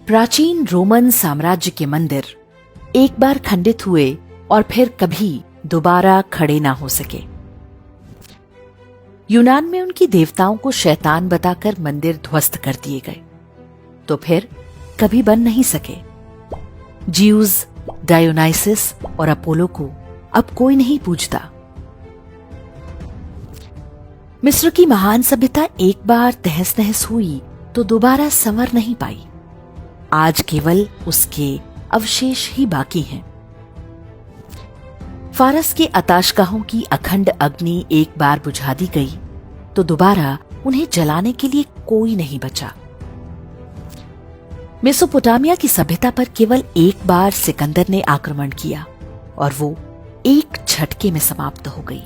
प्राचीन रोमन साम्राज्य के मंदिर एक बार खंडित हुए और फिर कभी दोबारा खड़े ना हो सके। यूनान में उनकी देवताओं को शैतान बताकर मंदिर ध्वस्त कर दिए गए, तो फिर कभी बन नहीं सके। ज्यूज, डायोनाइसिस और अपोलो को अब कोई नहीं पूजता। मिस्र की महान सभ्यता एक बार तहस नहस हुई तो दोबारा संवर नहीं पाई। आज केवल उसके अवशेष ही बाकी हैं। फारस के आताशगाहों की अखंड अग्नि एक बार बुझा दी गई तो दोबारा उन्हें जलाने के लिए कोई नहीं बचा। मेसोपोटामिया की सभ्यता पर केवल एक बार सिकंदर ने आक्रमण किया और वो एक झटके में समाप्त हो गई।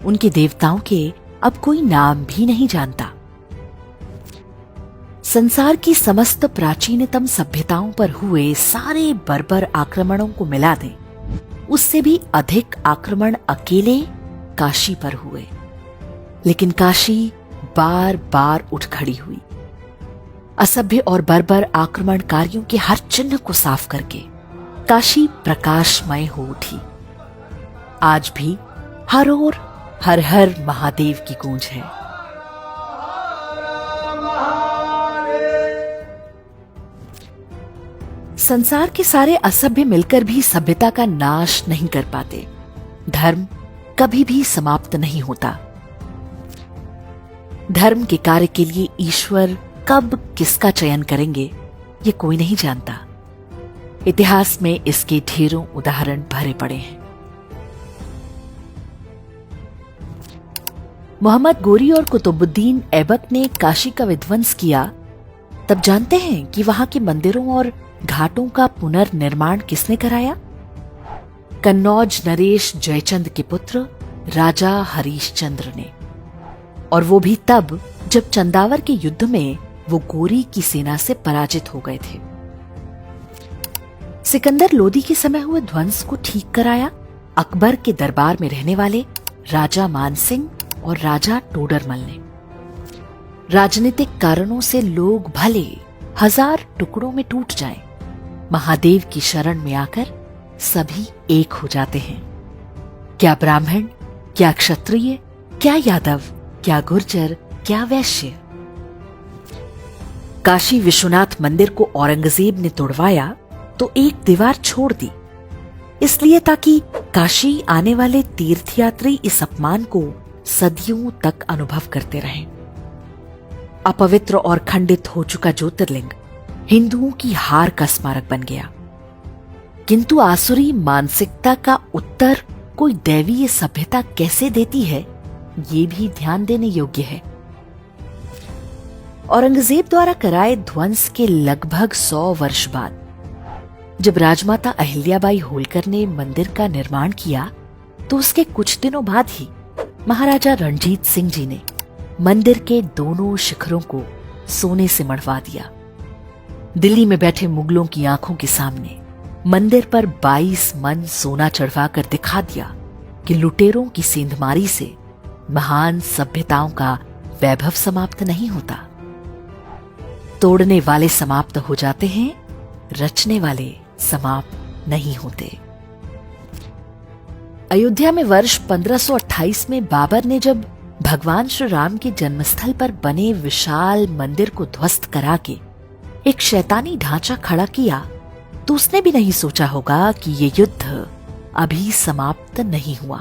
उनके देवताओं के अब कोई नाम भी नहीं जानता। संसार की समस्त प्राचीनतम सभ्यताओं पर हुए सारे बर्बर आक्रमणों को मिला दें, उससे भी अधिक आक्रमण अकेले काशी पर हुए। लेकिन काशी बार बार उठ खड़ी हुई। असभ्य और बर्बर आक्रमणकारियों के हर चिन्ह को साफ करके काशी प्रकाशमय हो उठी। आज भी हर ओर हर हर महादेव की गूंज है। संसार के सारे असभ्य मिलकर भी सभ्यता का नाश नहीं कर पाते। धर्म कभी भी समाप्त नहीं होता। धर्म के कार्य के लिए ईश्वर कब किसका चयन करेंगे, ये कोई नहीं जानता। इतिहास में इसके ढेरों उदाहरण भरे पड़े हैं। मोहम्मद गोरी और कुतुबुद्दीन ऐबक ने काशी का विध्वंस किया, तब जानते हैं कि वहां के मंदिरों और घाटों का पुनर्निर्माण किसने कराया? कन्नौज नरेश जयचंद के पुत्र राजा हरीशचंद्र ने। और वो भी तब जब चंदावर के युद्ध में वो गोरी की सेना से पराजित हो गए थे। सिकंदर लोदी के समय हुए ध्वंस को ठीक कराया अकबर के दरबार में रहने वाले राजा मानसिंह और राजा टोडरमल ने। राजनीतिक कारणों से लोग भले 1000 टुकड़ों में टूट जाएं, महादेव की शरण में आकर सभी एक हो जाते हैं। क्या ब्राह्मण, क्या क्षत्रिय, क्या यादव, क्या गुर्जर, क्या वैश्य। काशी विश्वनाथ मंदिर को औरंगजेब ने तोड़वाया तो एक दीवार छोड़ दी, इसलिए ताकि काशी आने वाले तीर्थयात्री इस अपमान को सदियों तक अनुभव करते रहें। अपवित्र और खंडित हो चुका ज्योतिर्लिंग हिंदुओं की हार का स्मारक बन गया। किंतु आसुरी मानसिकता का उत्तर कोई दैवीय सभ्यता कैसे देती है, ये भी ध्यान देने योग्य है। औरंगजेब द्वारा कराए ध्वंस के लगभग 100 वर्ष बाद जब राजमाता अहिल्याबाई होलकर ने मंदिर का निर्माण किया, तो उसके कुछ दिनों बाद ही महाराजा रणजीत सिंह जी ने मंदिर के दोनों शिखरों को सोने से मढ़वा दिया। दिल्ली में बैठे मुगलों की आंखों के सामने मंदिर पर 22 मन सोना चढ़वा कर दिखा दिया कि लुटेरों की सेंधमारी से महान सभ्यताओं का वैभव समाप्त नहीं होता। तोड़ने वाले समाप्त हो जाते हैं, रचने वाले समाप्त नहीं होते। अयोध्या में वर्ष 1528 में बाबर ने जब भगवान श्री राम के जन्मस्थल पर बने विशाल मंदिर को ध्वस्त करा के एक शैतानी ढांचा खड़ा किया, तो उसने भी नहीं सोचा होगा कि ये युद्ध अभी समाप्त नहीं हुआ।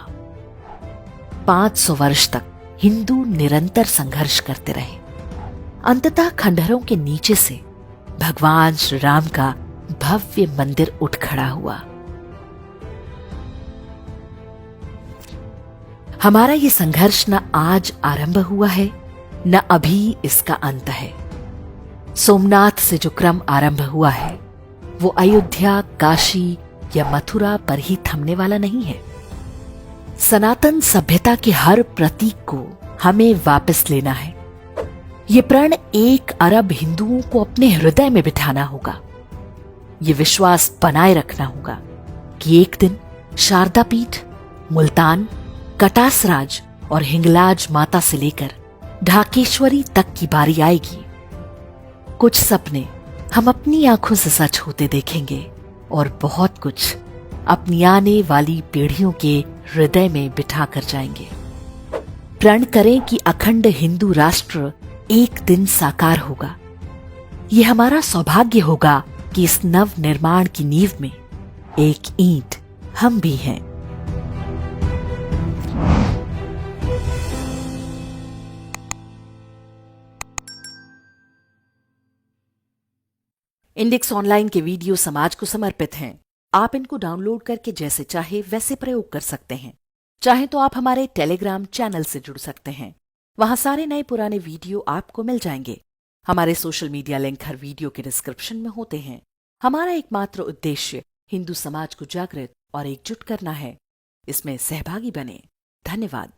500 वर्ष तक हिंदू निरंतर संघर्ष करते रहे। अंततः खंडहरों के नीचे से भगवान श्री राम का भव्य मंदिर उठ खड़ा हुआ। हमारा ये संघर्ष न आज आरंभ हुआ है, न अभी इसका अंत है। सोमनाथ से जो क्रम आरंभ हुआ है, वो अयोध्या, काशी या मथुरा पर ही थमने वाला नहीं है। सनातन सभ्यता के हर प्रतीक को हमें वापस लेना है। ये प्रण 1 अरब हिंदुओं को अपने हृदय में बिठाना होगा। ये विश्वास बनाए रखना होगा कि एक दिन शारदा पीठ, मुल्तान, कटासराज और हिंगलाज माता से लेकर ढाकेश्वरी तक की बारी आएगी। कुछ सपने हम अपनी आंखों से सच होते देखेंगे और बहुत कुछ अपनी आने वाली पीढ़ियों के हृदय में बिठा कर जाएंगे। प्रण करें कि अखंड हिंदू राष्ट्र एक दिन साकार होगा। ये हमारा सौभाग्य होगा कि इस नव निर्माण की नींव में एक ईंट हम भी हैं। इंडेक्स ऑनलाइन के वीडियो समाज को समर्पित हैं। आप इनको डाउनलोड करके जैसे चाहे वैसे प्रयोग कर सकते हैं। चाहे तो आप हमारे टेलीग्राम चैनल से जुड़ सकते हैं। वहां सारे नए पुराने वीडियो आपको मिल जाएंगे। हमारे सोशल मीडिया लिंक हर वीडियो के डिस्क्रिप्शन में होते हैं। हमारा एकमात्र उद्देश्य हिंदू समाज को जागृत और एकजुट करना है। इसमें सहभागी बने। धन्यवाद।